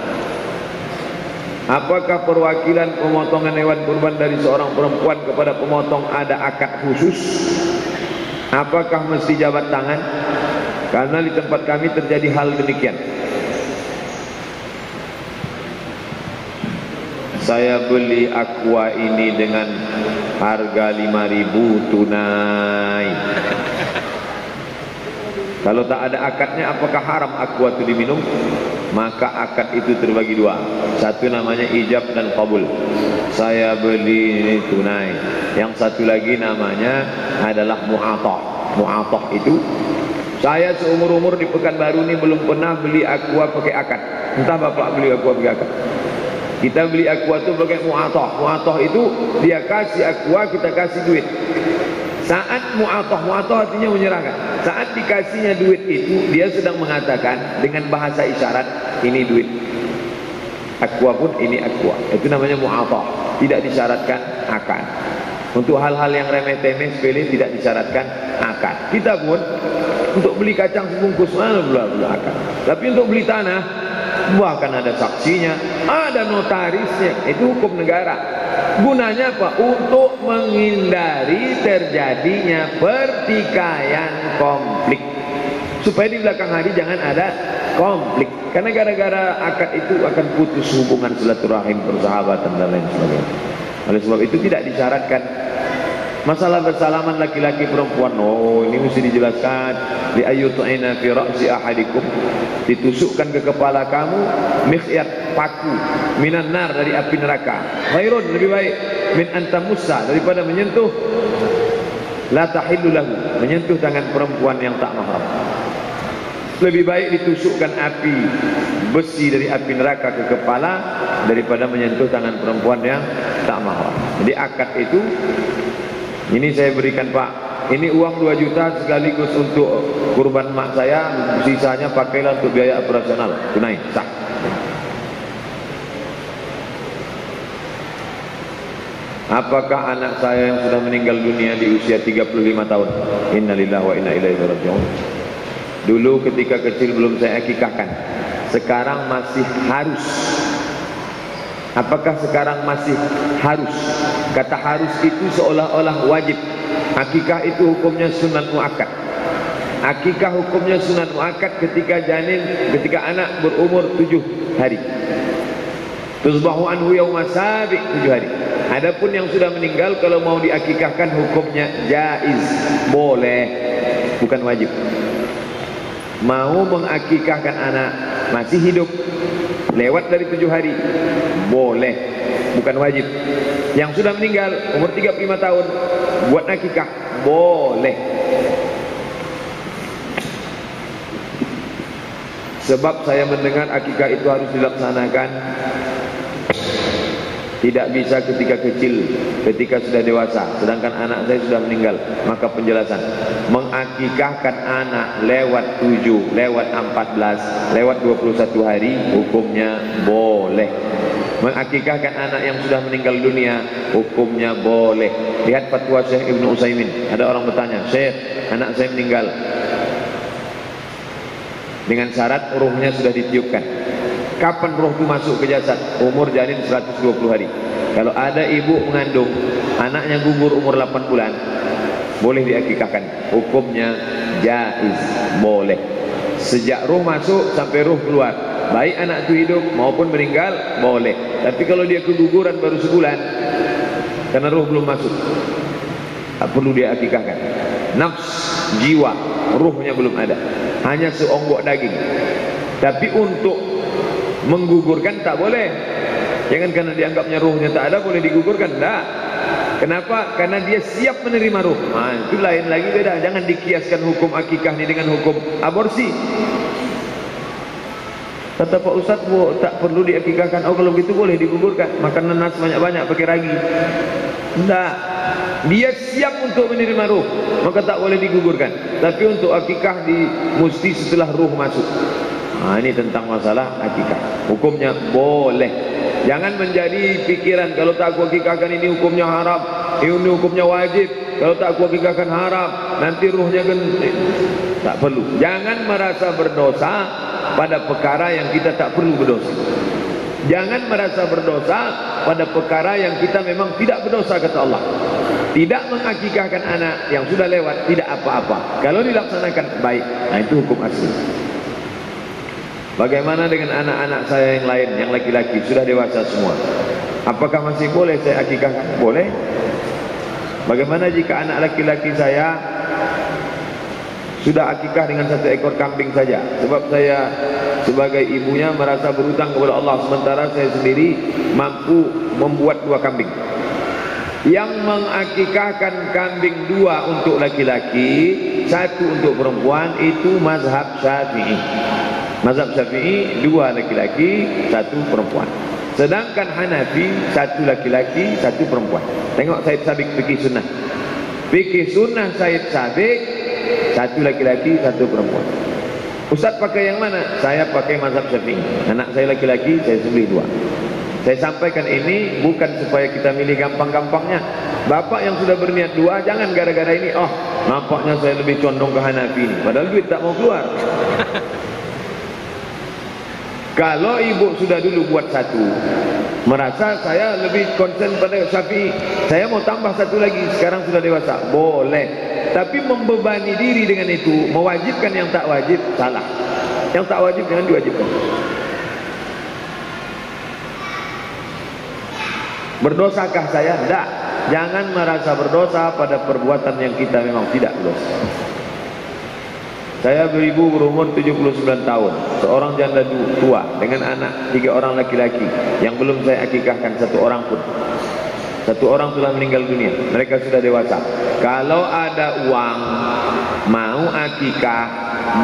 [SPEAKER 2] Apakah perwakilan pemotongan hewan kurban dari seorang perempuan kepada pemotong ada akad khusus? Apakah mesti jabat tangan? Karena di tempat kami terjadi hal demikian. Saya beli aqua ini dengan harga 5.000 tunai. Kalau tak ada akadnya, apakah haram aqua itu diminum? Maka akad itu terbagi dua. Satu namanya ijab dan qabul. Saya beli ini tunai. Yang satu lagi namanya adalah mu'atah. Mu'atah itu, saya seumur-umur di Pekanbaru ini belum pernah beli aqua pakai akad. Entah bapak beli aqua pakai akad. Kita beli aqua itu pakai mu'atah. Mu'atah itu dia kasih aqua, kita kasih duit. Saat mu'atah artinya menyerahkan. Saat dikasihnya duit itu, dia sedang mengatakan dengan bahasa isyarat, ini duit. Aqua pun ini aqua. Itu namanya mu'atah. Tidak disyaratkan akad. Untuk hal-hal yang remeh-temeh sepele tidak disyaratkan akad. Kita pun untuk beli kacang sebungkus mana belum akad. Tapi untuk beli tanah, bahkan ada saksinya, ada notarisnya. Itu hukum negara. Gunanya apa? Untuk menghindari terjadinya pertikaian konflik. Supaya di belakang hari jangan ada konflik. Karena gara-gara akad itu akan putus hubungan silaturahim, persahabatan dan lain sebagainya. Oleh sebab itu tidak disyaratkan. Masalah bersalaman laki-laki perempuan, ini mesti dijelaskan. Li ayyut'ina fi ra'si ahadikum, ditusukkan ke kepala kamu mikhyat paku minan nar, dari api neraka. Khairun, lebih baik min antamussa, daripada menyentuh la tahillu lahu, menyentuh tangan perempuan yang tak mahram. Lebih baik ditusukkan api besi dari api neraka ke kepala daripada menyentuh tangan perempuan yang tak mahram. Jadi akad itu, ini saya berikan Pak, ini uang 2 juta sekaligus untuk kurban mak saya, sisanya pakailah untuk biaya operasional, tunai, sah. Apakah anak saya yang sudah meninggal dunia di usia 35 tahun? Innalillahi wa inna ilaihi raji'un. Dulu ketika kecil belum saya akikahkan. Sekarang masih harus. Apakah sekarang masih harus? Kata harus itu seolah-olah wajib. Akikah itu hukumnya sunat muakkad. Akikah hukumnya sunat muakkad ketika anak berumur 7 hari. Tuzbahu anhu yauma sabi', 7 hari. Adapun yang sudah meninggal, kalau mau diakikahkan hukumnya jaiz, boleh, bukan wajib. Mau mengakikahkan anak masih hidup, lewat dari 7 hari, boleh, bukan wajib. Yang sudah meninggal umur 35 tahun buat akikah, boleh. Sebab saya mendengar akikah itu harus dilaksanakan tidak bisa ketika kecil, ketika sudah dewasa, sedangkan anak saya sudah meninggal. Maka penjelasan, mengakikahkan anak lewat 7, lewat 14, lewat 21 hari, hukumnya boleh. Mengakikahkan anak yang sudah meninggal dunia, hukumnya boleh. Lihat fatwa Syekh Ibnu Utsaimin. Ada orang bertanya, Syekh, anak saya meninggal dengan syarat ruhnya sudah ditiupkan. Kapan roh itu masuk ke jasad? Umur janin 120 hari. Kalau ada ibu mengandung, anaknya gugur umur 8 bulan, boleh diakikahkan. Hukumnya jaiz, boleh. Sejak roh masuk sampai roh keluar, baik anak itu hidup maupun meninggal, boleh. Tapi kalau dia keguguran baru sebulan, karena roh belum masuk, tak perlu diakikahkan. Nafs, jiwa, ruhnya belum ada, hanya seonggok daging. Tapi untuk menggugurkan tak boleh. Jangan karena dianggapnya ruhnya tak ada boleh digugurkan. Tak. Kenapa? Karena dia siap menerima ruh. Itu lain lagi, beda. Jangan dikiaskan hukum akikah ini dengan hukum aborsi. Kata Pak Ustaz, tak perlu diakikahkan. Oh, kalau begitu boleh digugurkan. Makan nanas banyak-banyak pakai ragi. Tak. Dia siap untuk menerima ruh, maka tak boleh digugurkan. Tapi untuk akikah mesti setelah ruh masuk. Ini tentang masalah akikah. Hukumnya boleh. Jangan menjadi pikiran kalau tak aku akikahkan ini hukumnya haram, ini hukumnya wajib. Kalau tak aku akikahkan haram, nanti ruhnya tak perlu. Jangan merasa berdosa pada perkara yang kita tak perlu berdosa. Jangan merasa berdosa pada perkara yang kita memang tidak berdosa, kata Allah. Tidak mengakikahkan anak yang sudah lewat tidak apa-apa. Kalau dilaksanakan baik. Nah, itu hukum asli. Bagaimana dengan anak-anak saya yang lain, yang laki-laki sudah dewasa semua? Apakah masih boleh saya akikahkan? Boleh. Bagaimana jika anak laki-laki saya sudah akikah dengan 1 ekor kambing saja? Sebab saya sebagai ibunya merasa berhutang kepada Allah, sementara saya sendiri mampu membuat 2 kambing. Yang mengakikahkan kambing 2 untuk laki-laki, 1 untuk perempuan, itu mazhab Syafi'i. Mazhab Syafi'i 2 laki-laki, 1 perempuan. Sedangkan Hanafi 1 laki-laki, 1 perempuan. Tengok Said Sabiq fikih sunnah. Fikih sunnah Said Sabiq 1 laki-laki, 1 perempuan. Ustaz pakai yang mana? Saya pakai mazhab Syafi'i. Anak saya laki-laki, saya sembelih 2. Saya sampaikan ini bukan supaya kita milih gampang-gampangnya. Bapak yang sudah berniat 2, jangan gara-gara ini, oh nampaknya saya lebih condong ke Hanafi ini, padahal duit tak mau keluar. Kalau ibu sudah dulu buat 1, merasa saya lebih konsen pada Syafi'i, saya mau tambah 1 lagi, sekarang sudah dewasa, boleh. Tapi membebani diri dengan itu, mewajibkan yang tak wajib, salah. Yang tak wajib jangan diwajibkan. Berdosakah saya? Tidak. Jangan merasa berdosa pada perbuatan yang kita memang tidak berdosa. Saya beribu berumur 79 tahun, seorang janda tua dengan anak 3 orang laki-laki yang belum saya akikahkan 1 orang pun. 1 orang telah meninggal dunia, mereka sudah dewasa. Kalau ada uang mau akikah,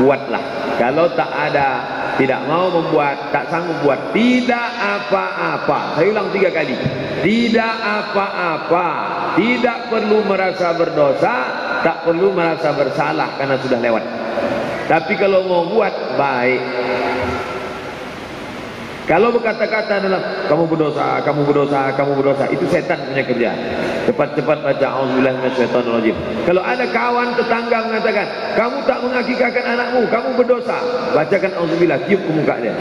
[SPEAKER 2] buatlah. Kalau tak ada, tidak mau membuat, tak sanggup buat, tidak apa-apa. Saya ulang 3 kali, tidak apa-apa. Tidak perlu merasa berdosa, tak perlu merasa bersalah karena sudah lewat. Tapi kalau mau buat, baik. Kalau berkata-kata dalam kamu berdosa, kamu berdosa, kamu berdosa, itu setan punya kerja. Cepat-cepat baca auzubillahi minasyaitonirrajim. Kalau ada kawan tetangga mengatakan kamu tak mengakikahkan anakmu, kamu berdosa, bacakan auzubillah, tiup ke muka dia.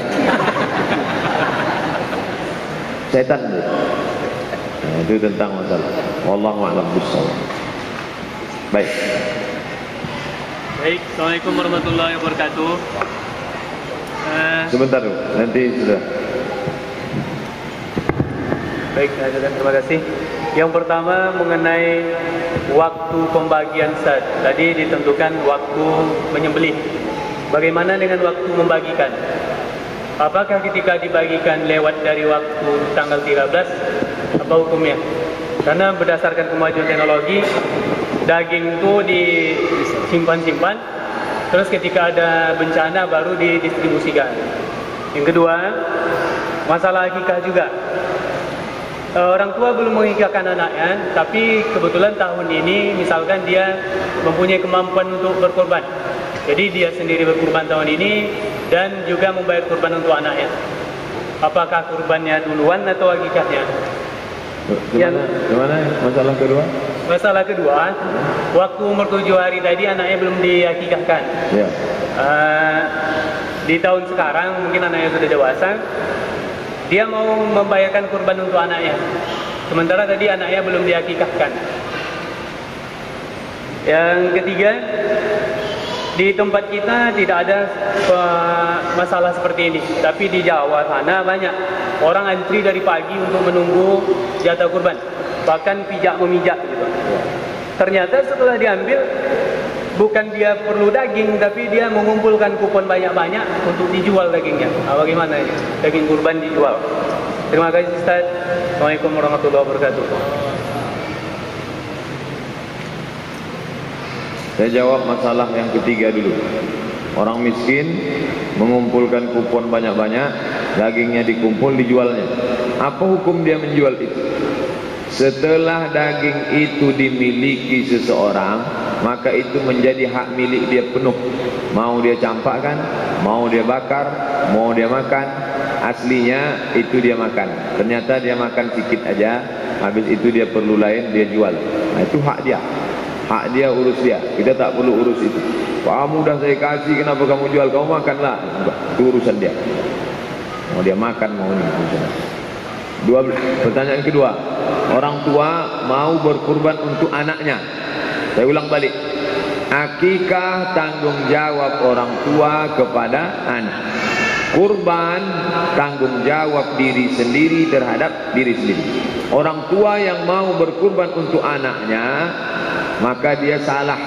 [SPEAKER 2] Setan itu. Nah, itu tentang masalah. Wallahu a'lam bishawab. Baik.
[SPEAKER 8] Baik, Assalamualaikum warahmatullahi wabarakatuh.
[SPEAKER 2] Sebentar dulu, nanti sudah.
[SPEAKER 8] Baik, terima kasih. Yang pertama mengenai waktu pembagian zat. Tadi ditentukan waktu menyembelih. Bagaimana dengan waktu membagikan? Apakah ketika dibagikan lewat dari waktu tanggal 13? Apa hukumnya? Karena berdasarkan kemajuan teknologi, daging itu disimpan-simpan, terus ketika ada bencana baru didistribusikan. Yang kedua, masalah akikah juga. Orang tua belum mengikahkan anaknya, tapi kebetulan tahun ini misalkan dia mempunyai kemampuan untuk berkorban. Jadi dia sendiri berkorban tahun ini dan juga membayar korban untuk anaknya. Apakah kurbannya duluan atau akikahnya?
[SPEAKER 2] Gimana masalah kedua?
[SPEAKER 8] Masalah kedua, waktu umur 7 hari tadi anaknya belum diakikahkan.
[SPEAKER 2] Ya.
[SPEAKER 8] Di tahun sekarang mungkin anaknya sudah dewasa, dia mau membayarkan kurban untuk anaknya. Sementara tadi anaknya belum diakikahkan. Yang ketiga, di tempat kita tidak ada masalah seperti ini, tapi di Jawa sana banyak orang antri dari pagi untuk menunggu jatah kurban, bahkan pijak memijak gitu. Ternyata setelah diambil, bukan dia perlu daging, tapi dia mengumpulkan kupon banyak-banyak untuk dijual dagingnya. Nah, bagaimana ini? Daging kurban dijual. Terima kasih Ustaz. Assalamualaikum warahmatullahi wabarakatuh.
[SPEAKER 2] Saya jawab masalah yang ketiga dulu. Orang miskin mengumpulkan kupon banyak-banyak, dagingnya dikumpul, dijualnya. Apa hukum dia menjual itu? Setelah daging itu dimiliki seseorang, maka itu menjadi hak milik dia penuh. Mau dia campakkan, mau dia bakar, mau dia makan, aslinya itu dia makan. Ternyata dia makan sedikit aja, habis itu dia perlu lain, dia jual. Nah, itu hak dia. Hak dia, urus dia. Kita tak perlu urus itu. Kamu dah saya kasih, kenapa kamu jual? Kamu makanlah. Itu urusan dia. Mau dia makan, mau ini. Pertanyaan kedua, orang tua mau berkurban untuk anaknya. Saya ulang balik, akikah tanggung jawab orang tua kepada anak. Kurban tanggung jawab diri sendiri terhadap diri sendiri. Orang tua yang mau berkurban untuk anaknya, maka dia salah.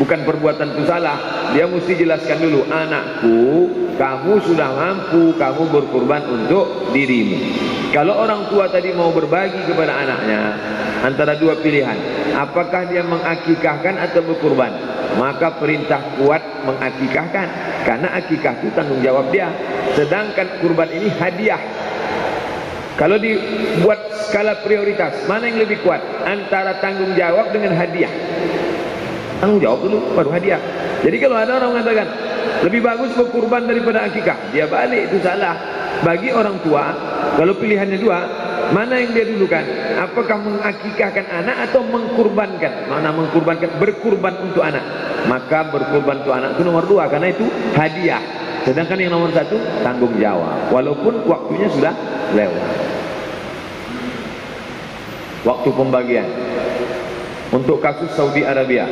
[SPEAKER 2] Bukan perbuatan itu salah, dia mesti jelaskan dulu, anakku, kamu sudah mampu, kamu berkurban untuk dirimu. Kalau orang tua tadi mau berbagi kepada anaknya, antara dua pilihan, apakah dia mengakikahkan atau berkurban? Maka perintah kuat mengakikahkan, karena akikah itu tanggung jawab dia. Sedangkan kurban ini hadiah. Kalau dibuat skala prioritas, mana yang lebih kuat? Antara tanggung jawab dengan hadiah. Tanggung jawab dulu, baru hadiah. Jadi kalau ada orang mengatakan lebih bagus berkurban daripada akikah, dia balik, itu salah. Bagi orang tua, kalau pilihannya dua, mana yang dia dulukan? Apakah mengakikahkan anak atau mengkurbankan? Mana mengkurbankan? Berkurban untuk anak. Maka berkurban untuk anak itu nomor dua, karena itu hadiah. Sedangkan yang nomor satu, tanggung jawab. Walaupun waktunya sudah lewat. Waktu pembagian. Untuk kasus Saudi Arabia,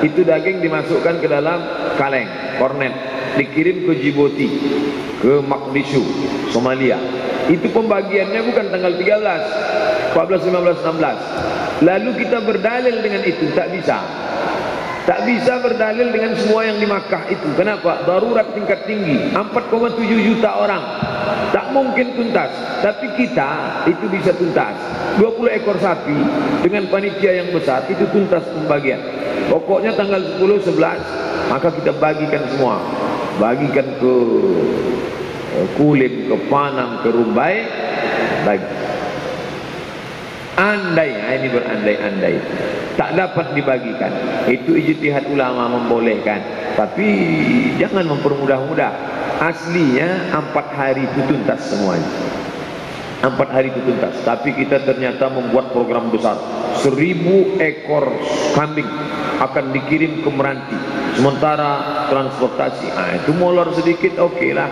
[SPEAKER 2] itu daging dimasukkan ke dalam kaleng, kornet, dikirim ke Djibouti, ke Mogadishu, Somalia. Itu pembagiannya bukan tanggal 13, 14, 15, 16. Lalu kita berdalil dengan itu, tak bisa. Tak bisa berdalil dengan semua yang di Makkah itu. Kenapa? Darurat tingkat tinggi, 4,7 juta orang. Tak mungkin tuntas. Tapi kita itu bisa tuntas. 20 ekor sapi dengan panitia yang besar itu tuntas pembagian. Pokoknya tanggal 10, 11 maka kita bagikan semua. Bagikan ke Kulim, ke Panang, ke Rumbai, bagi. Andai, ini berandai-andai tak dapat dibagikan, itu ijtihad ulama membolehkan, tapi jangan mempermudah-mudah. Aslinya 4 hari itu tuntas semuanya, 4 hari itu tuntas. Tapi kita ternyata membuat program besar, 1000 ekor kambing akan dikirim ke Meranti, sementara transportasi itu molor sedikit, oke lah.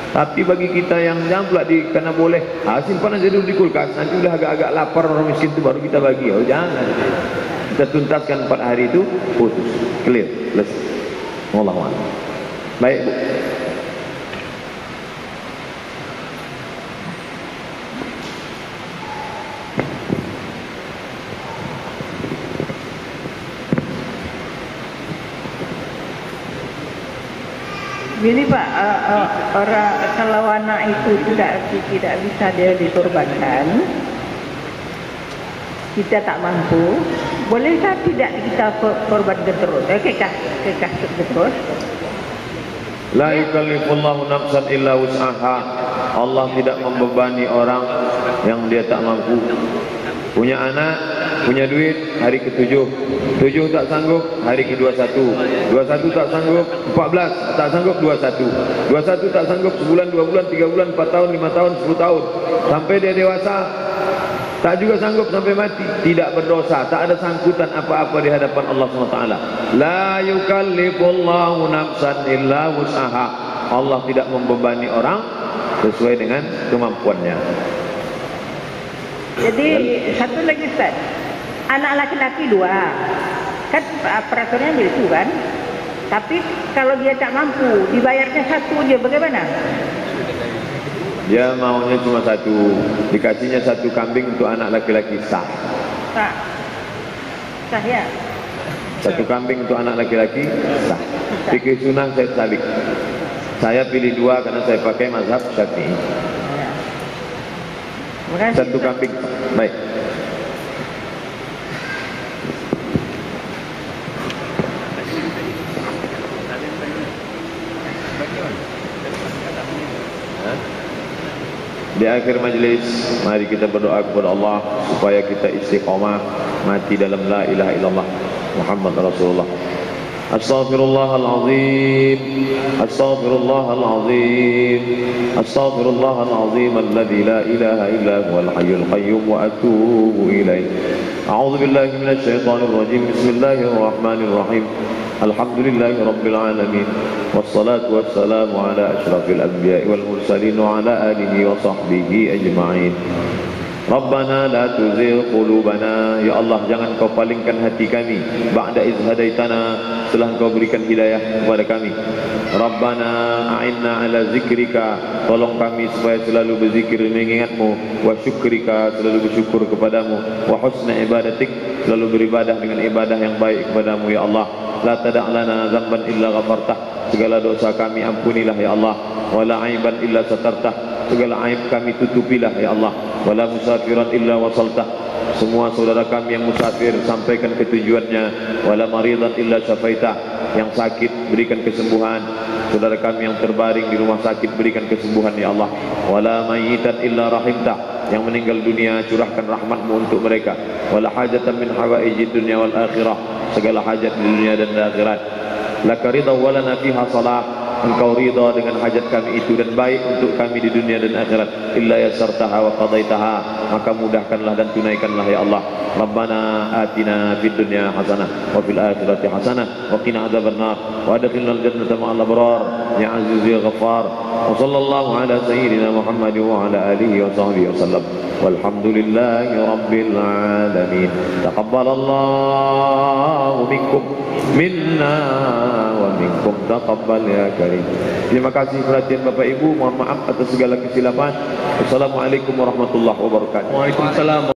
[SPEAKER 2] Tapi bagi kita yang jangan karena boleh, simpan aja dulu di kulkas, nanti udah agak-agak lapar orang miskin itu baru kita bagi. Oh jangan, kita tuntaskan 4 hari itu, putus, clear, selesai. Wallahu a'lam. Baik Bu.
[SPEAKER 4] Gini Pak, orang kalau anak itu tidak bisa dia dikorbankan, kita tak mampu, bolehkah tidak kita korbankan terus? Kekah terus?
[SPEAKER 2] La yukallifullahu nafsan illa wus'aha. Allah tidak membebani orang yang dia tak mampu. Punya anak, punya duit, hari ke-7 tak sanggup, hari ke-21 tak sanggup, 14 tak sanggup, 21 tak sanggup, sebulan, 2 bulan, 3 bulan, 4 tahun, 5 tahun, 10 tahun, sampai dia dewasa tak juga sanggup sampai mati, tidak berdosa, tak ada sangkutan apa-apa di hadapan Allah SWT. La yukallifullahu nafsan illa wus'aha. Allah tidak membebani orang sesuai dengan kemampuannya.
[SPEAKER 4] Jadi satu lagi Ustaz, anak laki-laki 2, kan peraturannya begitu kan? Tapi kalau dia tak mampu, dibayarnya 1 aja, bagaimana?
[SPEAKER 2] Dia maunya cuma 1, dikasihnya 1 kambing untuk anak laki-laki, sah.
[SPEAKER 4] Sah ya?
[SPEAKER 2] 1 kambing untuk anak laki-laki, sah. Fikih sunnah saya sabik. Saya pilih 2 karena saya pakai mazhab Syafi'i. 1 kambing, baik. Di akhir majlis, mari kita berdoa kepada Allah supaya kita istiqamah mati dalam la ilaha illallah Muhammad Rasulullah. Astaghfirullahalazim, astaghfirullahalazim, astaghfirullahalazim alladzi la ilaha illa huwal hayyul qayyum wa atubu ilaih. A'udzu billahi minasy syaithanir rajim. Bismillahirrahmanirrahim. Alhamdulillahi rabbil alamin. Wassalatu wassalamu ala asyrafil anbiya'i wal mursalin wa ala alihi wa sahbihi ajma'in. Rabbana la tuzigh qulubana, ya Allah jangan kau palingkan hati kami ba'da iz hadaitana, setelah kau berikan hidayah kepada kami. Rabbana a'inna ala zikrika, tolong kami supaya selalu berzikir mengingatmu, wa syukrika, selalu bersyukur kepadamu, wa husna ibadatik, selalu beribadah dengan ibadah yang baik kepadamu ya Allah. La tada' lana zamban illa ghafartah, segala dosa kami ampunilah ya Allah. Wala aiban illa satartah, segala aib kami tutupilah ya Allah. Wala musafiran illa wasaltah, semua saudara kami yang musafir sampaikan ke tujuannya. Wala maridan illa syafaitah, yang sakit berikan kesembuhan. Saudara kami yang terbaring di rumah sakit berikan kesembuhan ya Allah. Wala mayyitan illa rahimtah, yang meninggal dunia curahkan rahmatmu untuk mereka. Wala hajatan min hawaijid dunya wal akhirah, segala hajat di dunia dan di akhirat. Laka ridha wa lana fiha salah, engkau ridha dengan hajat kami itu dan baik untuk kami di dunia dan akhirat. Illa yassartaha wa qadaitaha, maka mudahkanlah dan tunaikanlah ya Allah. Rabbana atina fid dunya hasanah wa fil akhirati hasanah wa qina adzabannar wa adkhilnal jannata ma'al abrar ya aziz ya ghaffar. Wa sallallahu ala sayyidina Muhammad wa ala alihi wa sahbihi wasallam. Walhamdulillahi rabbil alamin. Taqabbalallahu minkum minna wa minkum taqabbal ya karim. Terima kasih perhatian Bapak Ibu, mohon maaf atas segala kesilapan. Wassalamualaikum warahmatullahi wabarakatuh.
[SPEAKER 8] Waalaikumsalam.